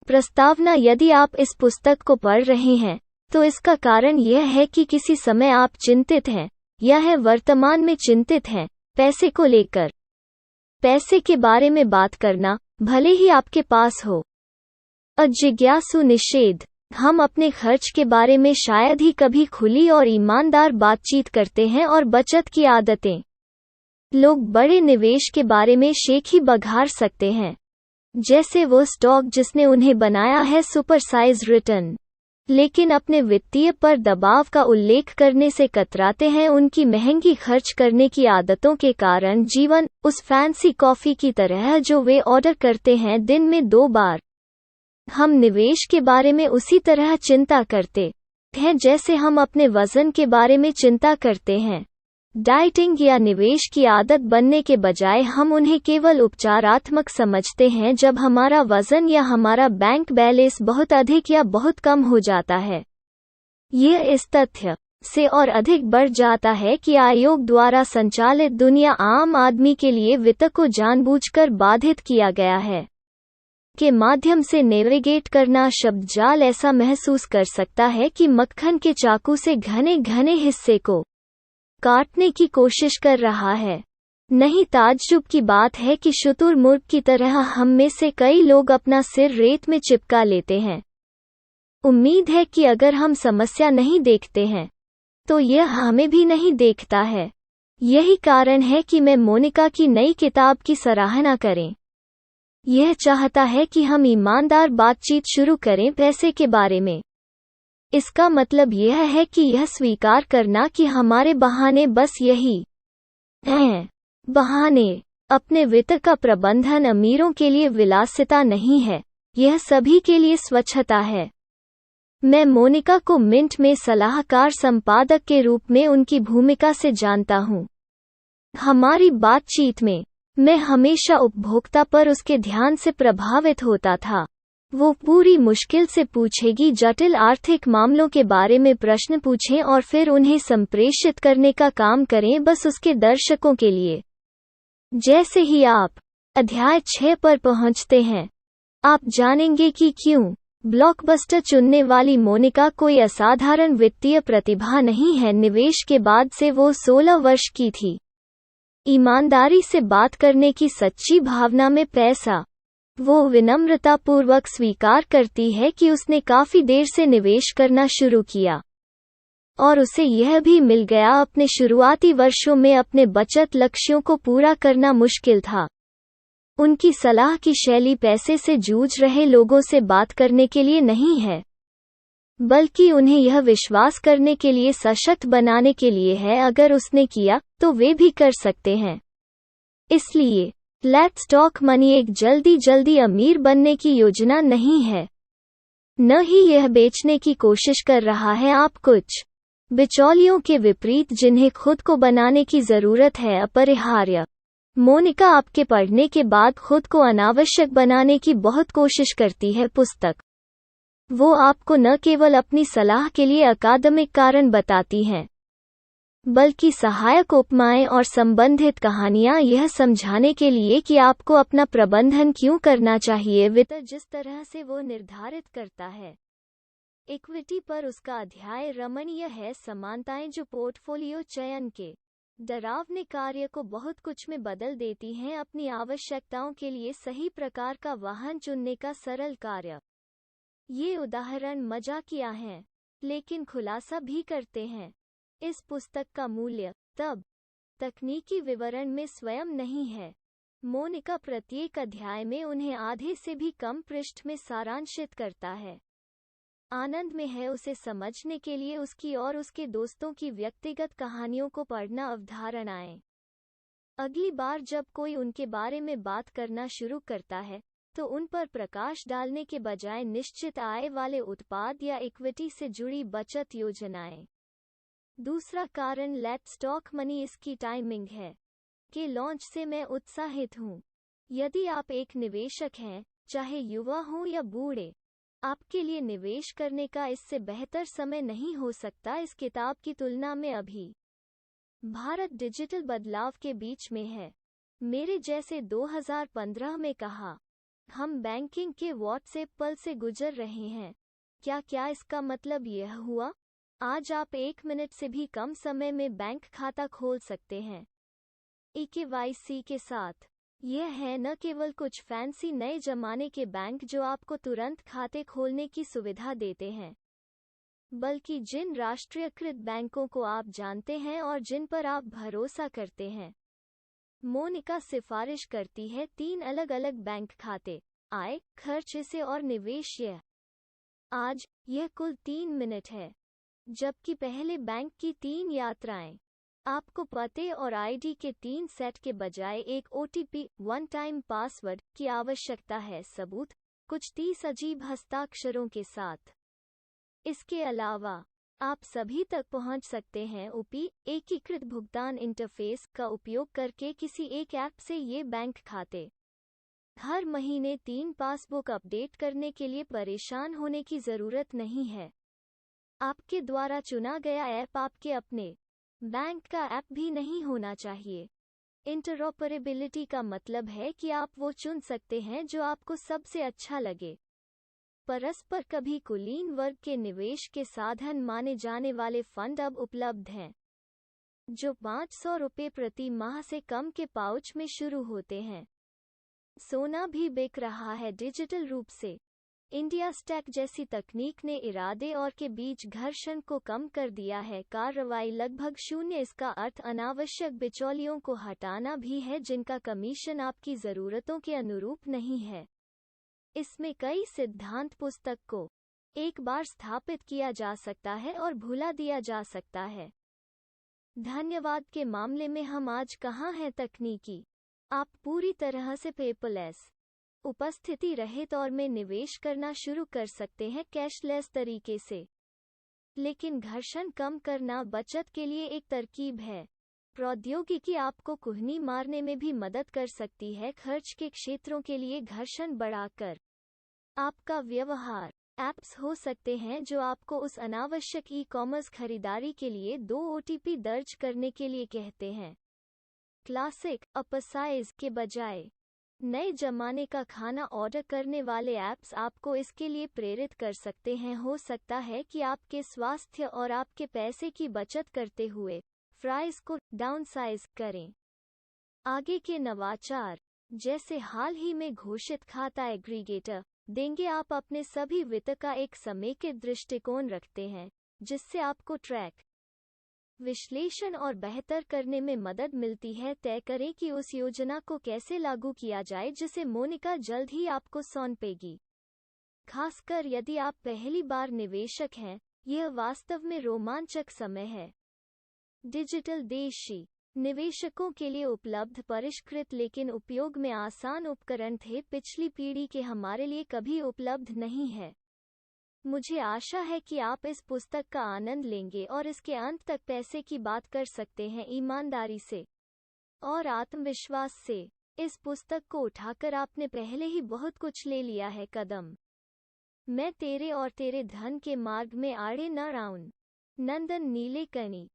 प्रस्तावना। यदि आप इस पुस्तक को पढ़ रहे हैं तो इसका कारण यह है कि किसी समय आप चिंतित हैं या है वर्तमान में चिंतित हैं पैसे को लेकर। पैसे के बारे में बात करना, भले ही आपके पास हो। अजिज्ञासु निषेध। हम अपने खर्च के बारे में शायद ही कभी खुली और ईमानदार बातचीत करते हैं और बचत की आदतें। लोग बड़े निवेश के बारे में शेख ही बघार सकते हैं, जैसे वो स्टॉक जिसने उन्हें बनाया है सुपरसाइज रिटर्न, लेकिन अपने वित्तीय पर दबाव का उल्लेख करने से कतराते हैं। उनकी महंगी खर्च करने की आदतों के कारण जीवन उस फैंसी कॉफी की तरह है जो वे ऑर्डर करते हैं दिन में 2 बार। हम निवेश के बारे में उसी तरह चिंता करते हैं जैसे हम अपने वजन के बारे में चिंता करते हैं। डाइटिंग या निवेश की आदत बनने के बजाय हम उन्हें केवल उपचारात्मक समझते हैं जब हमारा वजन या हमारा बैंक बैलेंस बहुत अधिक या बहुत कम हो जाता है। यह इस तथ्य से और अधिक बढ़ जाता है कि आयोग द्वारा संचालित दुनिया आम आदमी के लिए वित्त को जानबूझकर बाधित किया गया है के माध्यम से नेविगेट करना शब्दजाल ऐसा महसूस कर सकता है कि मक्खन के चाकू से घने घने हिस्से को काटने की कोशिश कर रहा है। नहीं, ताज्जुब की बात है कि शुतुरमुर्ग की तरह हम में से कई लोग अपना सिर रेत में चिपका लेते हैं। उम्मीद है कि अगर हम समस्या नहीं देखते हैं तो यह हमें भी नहीं देखता है। यही कारण है कि मैं मोनिका की नई किताब की सराहना करें। यह चाहता है कि हम ईमानदार बातचीत शुरू करें पैसे के बारे में। इसका मतलब यह है कि यह स्वीकार करना कि हमारे बहाने बस यही हैं। बहाने। अपने वित्त का प्रबंधन अमीरों के लिए विलासिता नहीं है, यह सभी के लिए स्वच्छता है। मैं मोनिका को मिंट में सलाहकार संपादक के रूप में उनकी भूमिका से जानता हूँ। हमारी बातचीत में मैं हमेशा उपभोक्ता पर उसके ध्यान से प्रभावित होता था। वो पूरी मुश्किल से पूछेगी, जटिल आर्थिक मामलों के बारे में प्रश्न पूछें और फिर उन्हें संप्रेषित करने का काम करें, बस उसके दर्शकों के लिए। जैसे ही आप अध्याय 6 पर पहुंचते हैं, आप जानेंगे कि क्यों ब्लॉकबस्टर चुनने वाली मोनिका कोई असाधारण वित्तीय प्रतिभा नहीं है। निवेश के बाद से वो 16 वर्ष की थी। ईमानदारी से बात करने की सच्ची भावना में पैसा। वो विनम्रतापूर्वक स्वीकार करती है कि उसने काफी देर से निवेश करना शुरू किया और उसे यह भी मिल गया। अपने शुरुआती वर्षों में अपने बचत लक्ष्यों को पूरा करना मुश्किल था। उनकी सलाह की शैली पैसे से जूझ रहे लोगों से बात करने के लिए नहीं है, बल्कि उन्हें यह विश्वास करने के लिए सशक्त बनाने के लिए है। अगर उसने किया तो वे भी कर सकते हैं। इसलिए लेट्स टॉक मनी एक जल्दी अमीर बनने की योजना नहीं है, न ही यह बेचने की कोशिश कर रहा है आप कुछ बिचौलियों के विपरीत जिन्हें खुद को बनाने की जरूरत है अपरिहार्य। मोनिका आपके पढ़ने के बाद खुद को अनावश्यक बनाने की बहुत कोशिश करती है। पुस्तक वो आपको न केवल अपनी सलाह के लिए अकादमिक कारण बताती हैं, बल्कि सहायक उपमाएं और संबंधित कहानियां यह समझाने के लिए कि आपको अपना प्रबंधन क्यों करना चाहिए। वित्त जिस तरह से वो निर्धारित करता है इक्विटी पर उसका अध्याय रमणीय है। समानताएं जो पोर्टफोलियो चयन के डरावने कार्य को बहुत कुछ में बदल देती हैं। अपनी आवश्यकताओं के लिए सही प्रकार का वाहन चुनने का सरल कार्य। ये उदाहरण मजाकिया हैं, लेकिन खुलासा भी करते हैं। इस पुस्तक का मूल्य तब तकनीकी विवरण में स्वयं नहीं है। मोनिका प्रत्येक अध्याय में उन्हें आधे से भी कम पृष्ठ में सारांशित करता है। आनंद में है उसे समझने के लिए उसकी और उसके दोस्तों की व्यक्तिगत कहानियों को पढ़ना। अवधारणाएं। अगली बार जब कोई उनके बारे में बात करना शुरू करता है तो उन पर प्रकाश डालने के बजाय निश्चित आय वाले उत्पाद या इक्विटी से जुड़ी बचत योजनाएं। दूसरा कारण लेट्स टॉक मनी इसकी टाइमिंग है के लॉन्च से मैं उत्साहित हूँ। यदि आप एक निवेशक हैं, चाहे युवा हो या बूढ़े, आपके लिए निवेश करने का इससे बेहतर समय नहीं हो सकता। इस किताब की तुलना में अभी भारत डिजिटल बदलाव के बीच में है। मेरे जैसे 2015 में कहा हम बैंकिंग के व्हाट्सएप पल से गुजर रहे हैं। क्या इसका मतलब यह हुआ? आज आप 1 मिनट से भी कम समय में बैंक खाता खोल सकते हैं eKYC के साथ। यह है न केवल कुछ फैंसी नए जमाने के बैंक जो आपको तुरंत खाते खोलने की सुविधा देते हैं, बल्कि जिन राष्ट्रीयकृत बैंकों को आप जानते हैं और जिन पर आप भरोसा करते हैं। मोनिका सिफारिश करती है 3 अलग-अलग बैंक खाते, आय, खर्च हिस्से और निवेश। आज यह कुल 3 मिनट है, जबकि पहले बैंक की 3 यात्राएं। आपको पते और आईडी के 3 सेट के बजाय एक OTP, वन टाइम पासवर्ड की आवश्यकता है। सबूत कुछ 30 अजीब हस्ताक्षरों के साथ। इसके अलावा आप सभी तक पहुंच सकते हैं UPI, एकीकृत भुगतान इंटरफेस का उपयोग करके किसी एक ऐप से ये बैंक खाते। हर महीने 3 पासबुक अपडेट करने के लिए परेशान होने की जरूरत नहीं है। आपके द्वारा चुना गया ऐप आपके अपने बैंक का ऐप भी नहीं होना चाहिए। इंटरऑपरेबिलिटी का मतलब है कि आप वो चुन सकते हैं जो आपको सबसे अच्छा लगे। परस्पर कभी कुलीन वर्ग के निवेश के साधन माने जाने वाले फंड अब उपलब्ध हैं, जो 500 रुपये प्रति माह से कम के पाउच में शुरू होते हैं। सोना भी बिक रहा है डिजिटल रूप से। इंडिया स्टैक जैसी तकनीक ने इरादे और के बीच घर्षण को कम कर दिया है। कार्रवाई लगभग शून्य। इसका अर्थ अनावश्यक बिचौलियों को हटाना भी है जिनका कमीशन आपकी ज़रूरतों के अनुरूप नहीं है। इसमें कई सिद्धांत पुस्तक को एक बार स्थापित किया जा सकता है और भुला दिया जा सकता है। धन्यवाद के मामले में हम आज कहाँ हैं? तकनीकी आप पूरी तरह से पेपरलेस, उपस्थिति रहित और में निवेश करना शुरू कर सकते हैं कैशलेस तरीके से। लेकिन घर्षण कम करना बचत के लिए एक तरकीब है। प्रौद्योगिकी आपको कुहनी मारने में भी मदद कर सकती है। खर्च के क्षेत्रों के लिए घर्षण बढ़ाकर आपका व्यवहार ऐप्स हो सकते हैं जो आपको उस अनावश्यक ई-कॉमर्स खरीदारी के लिए 2 OTP दर्ज करने के लिए कहते हैं। क्लासिक अपसाइज के बजाय नए जमाने का खाना ऑर्डर करने वाले ऐप्स आपको इसके लिए प्रेरित कर सकते हैं। हो सकता है कि आपके स्वास्थ्य और आपके पैसे की बचत करते हुए फ्राइज को डाउनसाइज करें। आगे के नवाचार, जैसे हाल ही में घोषित खाता एग्रीगेटर, देंगे आप अपने सभी वित्त का एक समेकित दृष्टिकोण रखते हैं, जिससे आपको ट्रैक, विश्लेषण और बेहतर करने में मदद मिलती है। तय करें कि उस योजना को कैसे लागू किया जाए जिसे मोनिका जल्द ही आपको सौंपेगी। खासकर यदि आप पहली बार निवेशक हैं, यह वास्तव में रोमांचक समय है। डिजिटल देशी निवेशकों के लिए उपलब्ध परिष्कृत लेकिन उपयोग में आसान उपकरण थे पिछली पीढ़ी के हमारे लिए कभी उपलब्ध नहीं है। मुझे आशा है कि आप इस पुस्तक का आनंद लेंगे और इसके अंत तक पैसे की बात कर सकते हैं ईमानदारी से और आत्मविश्वास से। इस पुस्तक को उठाकर आपने पहले ही बहुत कुछ ले लिया है। कदम मैं तेरे और तेरे धन के मार्ग में आड़े न आऊं। नंदन नीलेकणी।